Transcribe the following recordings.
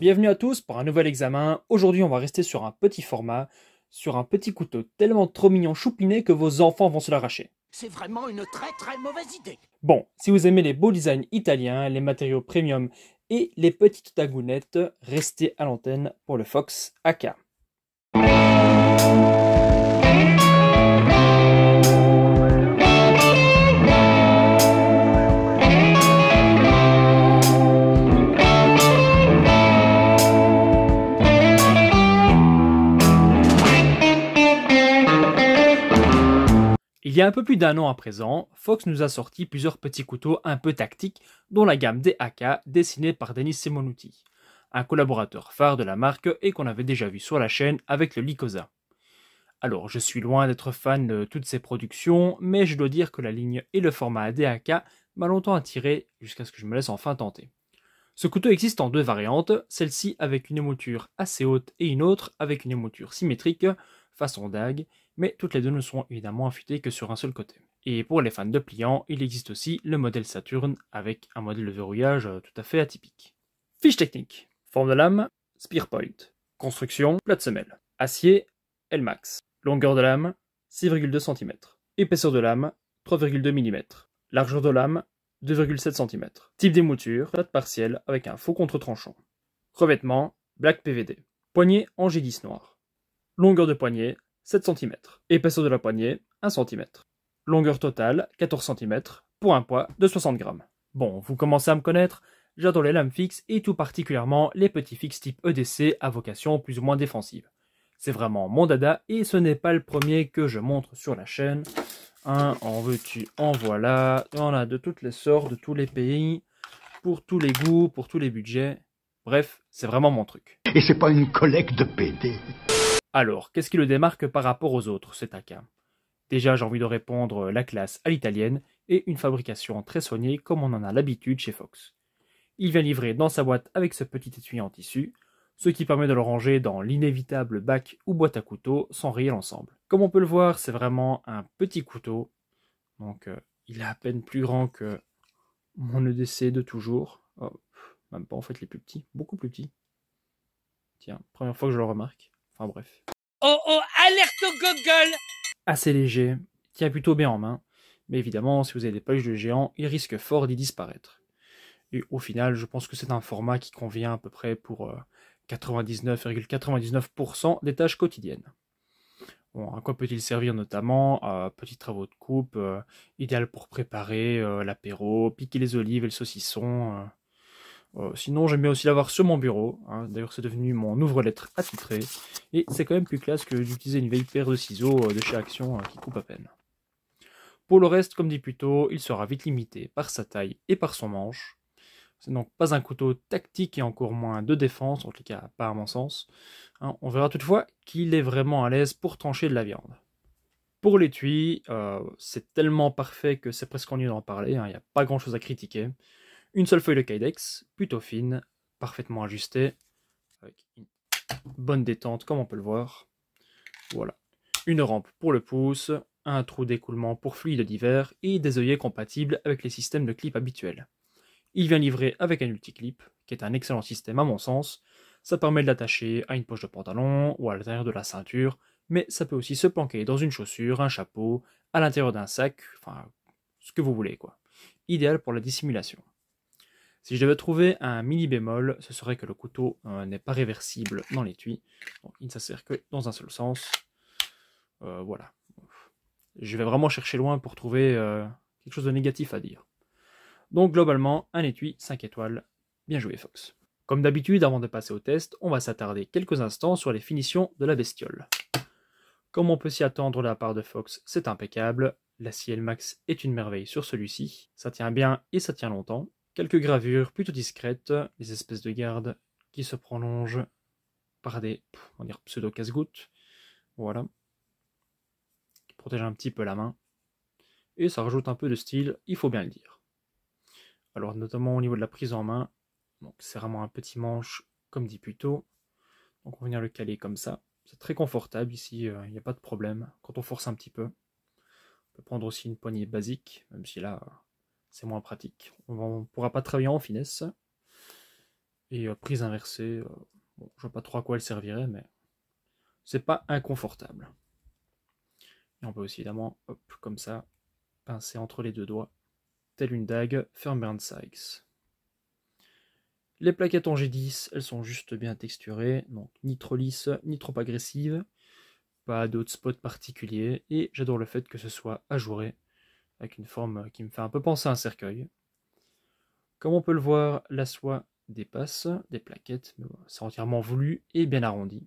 Bienvenue à tous pour un nouvel examen. Aujourd'hui, on va rester sur un petit format, sur un petit couteau tellement trop mignon choupiné que vos enfants vont se l'arracher. C'est vraiment une très mauvaise idée. Bon, si vous aimez les beaux designs italiens, les matériaux premium et les petites tagounettes, restez à l'antenne pour le Fox AK. Il y a un peu plus d'un an à présent, Fox nous a sorti plusieurs petits couteaux un peu tactiques, dont la gamme des AK dessinée par Denis Simonuti, un collaborateur phare de la marque et qu'on avait déjà vu sur la chaîne avec le Lycosa. Alors, je suis loin d'être fan de toutes ces productions, mais je dois dire que la ligne et le format DAK m'a longtemps attiré jusqu'à ce que je me laisse enfin tenter. Ce couteau existe en deux variantes, celle-ci avec une émouture assez haute et une autre avec une émouture symétrique, façon dague, mais toutes les deux ne sont évidemment affûtées que sur un seul côté. Et pour les fans de pliants, il existe aussi le modèle Saturn avec un modèle de verrouillage tout à fait atypique. Fiche technique. Forme de lame, spear point. Construction, plate semelle. Acier, Elmax. Longueur de lame, 6,2 cm. Épaisseur de lame, 3,2 mm. Largeur de lame, 2,7 cm. Type d'émouture, plate partielle avec un faux contre-tranchant. Revêtement, black PVD. Poignée en G10 noir. Longueur de poignée, 7 cm. Épaisseur de la poignée, 1 cm. Longueur totale, 14 cm, pour un poids de 60 g. Bon, vous commencez à me connaître, j'adore les lames fixes et tout particulièrement les petits fixes type EDC à vocation plus ou moins défensive. C'est vraiment mon dada et ce n'est pas le premier que je montre sur la chaîne. En veux-tu, en voilà, il y en a de toutes les sortes, de tous les pays, pour tous les goûts, pour tous les budgets. Bref, c'est vraiment mon truc. Et c'est pas une collecte de PD. Alors, qu'est-ce qui le démarque par rapport aux autres, cet AK? Déjà, j'ai envie de répondre la classe à l'italienne et une fabrication très soignée comme on en a l'habitude chez Fox. Il vient livré dans sa boîte avec ce petit étui en tissu, ce qui permet de le ranger dans l'inévitable bac ou boîte à couteau sans rayer l'ensemble. Comme on peut le voir, c'est vraiment un petit couteau, donc il est à peine plus grand que mon EDC de toujours. Oh, même pas en fait les plus petits, beaucoup plus petits. Tiens, première fois que je le remarque. Enfin bref. Oh, alerte au Google! Assez léger, tient plutôt bien en main, mais évidemment, si vous avez des poches de géant, il risque fort d'y disparaître. Et au final, je pense que c'est un format qui convient à peu près pour 99,99% des tâches quotidiennes. Bon, à quoi peut-il servir notamment? Petits travaux de coupe, idéal pour préparer l'apéro, piquer les olives et le saucisson. Sinon, j'aime bien aussi l'avoir sur mon bureau. Hein. D'ailleurs, c'est devenu mon ouvre-lettre attitré. Et c'est quand même plus classe que d'utiliser une vieille paire de ciseaux de chez Action qui coupe à peine. Pour le reste, comme dit plus tôt, il sera vite limité par sa taille et par son manche. C'est donc pas un couteau tactique et encore moins de défense, en tout cas pas à mon sens. Hein, on verra toutefois qu'il est vraiment à l'aise pour trancher de la viande. Pour l'étui, c'est tellement parfait que c'est presque ennuyeux d'en parler, hein, il n'y a pas grand chose à critiquer. Une seule feuille de kydex, plutôt fine, parfaitement ajustée, avec une bonne détente comme on peut le voir. Voilà. Une rampe pour le pouce, un trou d'écoulement pour fluides divers et des œillets compatibles avec les systèmes de clip habituels. Il vient livré avec un multiclip, qui est un excellent système à mon sens. Ça permet de l'attacher à une poche de pantalon ou à l'intérieur de la ceinture, mais ça peut aussi se planquer dans une chaussure, un chapeau, à l'intérieur d'un sac, enfin, ce que vous voulez quoi. Idéal pour la dissimulation. Si je devais trouver un mini bémol, ce serait que le couteau n'est pas réversible dans l'étui, donc il ne sert que dans un seul sens. Voilà. Je vais vraiment chercher loin pour trouver quelque chose de négatif à dire. Donc globalement, un étui 5 étoiles. Bien joué Fox. Comme d'habitude, avant de passer au test, on va s'attarder quelques instants sur les finitions de la bestiole. Comme on peut s'y attendre de la part de Fox, c'est impeccable. L'acier Elmax est une merveille sur celui-ci. Ça tient bien et ça tient longtemps. Quelques gravures plutôt discrètes, des espèces de gardes qui se prolongent par des pseudo casse-gouttes. Voilà. Qui protègent un petit peu la main. Et ça rajoute un peu de style, il faut bien le dire. Alors notamment au niveau de la prise en main, donc c'est vraiment un petit manche comme dit plus tôt. Donc on va venir le caler comme ça. C'est très confortable ici, il n'y a pas de problème quand on force un petit peu. On peut prendre aussi une poignée basique, même si là c'est moins pratique. On ne pourra pas travailler en finesse. Et prise inversée, bon, je vois pas trop à quoi elle servirait, mais c'est pas inconfortable. Et on peut aussi évidemment, hop, comme ça, pincer entre les deux doigts, telle une dague Fairbairn Sykes. Les plaquettes en G10, elles sont juste bien texturées, donc ni trop lisses, ni trop agressives, pas de hotspot particulier, et j'adore le fait que ce soit ajouré, avec une forme qui me fait un peu penser à un cercueil. Comme on peut le voir, la soie dépasse des plaquettes, mais c'est entièrement voulu et bien arrondi.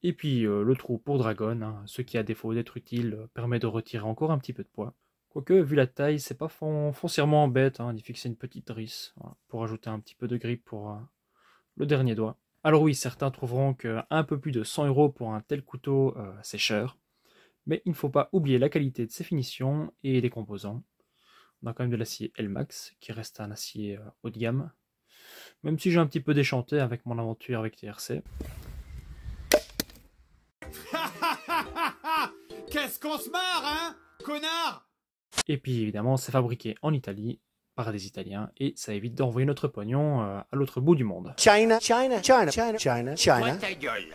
Et puis le trou pour dragon, hein, ce qui à défaut d'être utile permet de retirer encore un petit peu de poids. Quoique, vu la taille, c'est pas foncièrement bête d'y fixer une petite drisse, voilà, pour ajouter un petit peu de grip pour le dernier doigt. Alors oui, certains trouveront qu'un peu plus de 100 € pour un tel couteau, c'est cher. Mais il ne faut pas oublier la qualité de ses finitions et des composants. On a quand même de l'acier Elmax, qui reste un acier haut de gamme. Même si j'ai un petit peu déchanté avec mon aventure avec TRC. Qu'est-ce qu'on se marre, hein, connard! Et puis évidemment, c'est fabriqué en Italie par des Italiens et ça évite d'envoyer notre pognon à l'autre bout du monde. China, China, China, China, China, China. Toi ta gueule.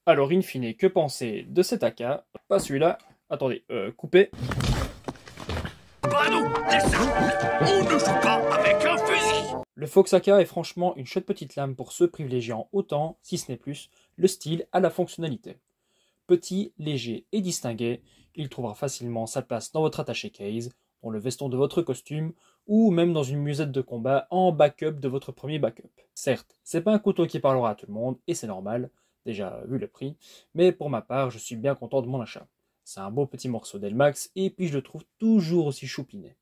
Alors, in fine, que penser de cet AK? Pas celui-là. Attendez, coupé. Pas nous, les salauds. On ne joue pas avec un fusil. Le Fox AK est franchement une chouette petite lame pour ceux privilégiant autant, si ce n'est plus, le style à la fonctionnalité. Petit, léger et distingué, il trouvera facilement sa place dans votre attaché case, dans le veston de votre costume, ou même dans une musette de combat en backup de votre premier backup. Certes, c'est pas un couteau qui parlera à tout le monde, et c'est normal, déjà vu le prix, mais pour ma part, je suis bien content de mon achat. C'est un beau petit morceau d'Elmax, et puis je le trouve toujours aussi choupiné.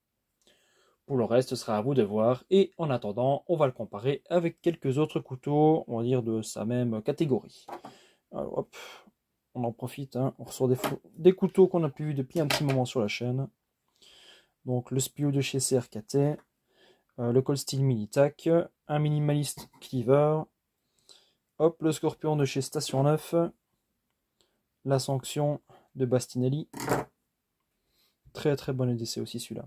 Pour le reste, ce sera à vous de voir, et en attendant, on va le comparer avec quelques autres couteaux, on va dire de sa même catégorie. Alors hop, on en profite, on ressort des couteaux qu'on a pu vu depuis un petit moment sur la chaîne. Donc le Spio de chez CRKT, le Cold Steel Mini-Tac, un Minimalist Cleaver, hop, le Scorpion de chez Station 9, la Sanction de Bastinelli, très très bon EDC aussi celui-là.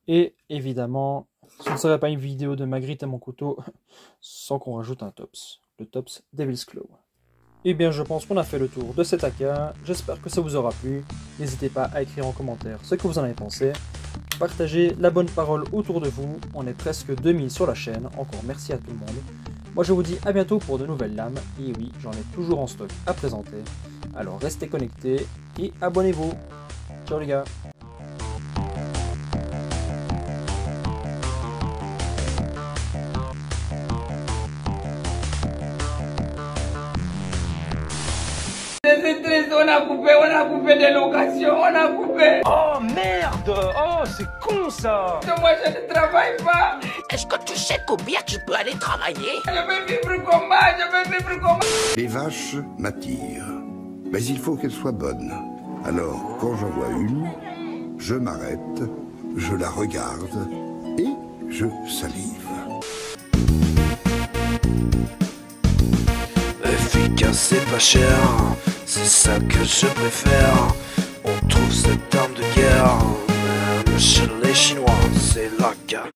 Et évidemment, ce ne serait pas une vidéo de ma grille à mon couteau sans qu'on rajoute un Tops, le Tops Devil's Claw. Et bien je pense qu'on a fait le tour de cet AK, j'espère que ça vous aura plu, n'hésitez pas à écrire en commentaire ce que vous en avez pensé, partagez la bonne parole autour de vous, on est presque 2000 sur la chaîne, encore merci à tout le monde. Moi je vous dis à bientôt pour de nouvelles lames, et oui, j'en ai toujours en stock à présenter, alors restez connectés et abonnez-vous. Ciao les gars. C'est triste, on a coupé des locations, on a coupé. Oh merde! Oh, c'est con ça! Moi je ne travaille pas. Est-ce que tu sais combien tu peux aller travailler? Je veux vivre comment? Je veux vivre comment? Les vaches m'attirent, mais il faut qu'elles soient bonnes. Alors, quand j'en vois une, je m'arrête, je la regarde et je salive. Efficace. c'est pas cher, c'est ça que je préfère. On trouve cette arme de guerre, même chez les Chinois, c'est la guerre.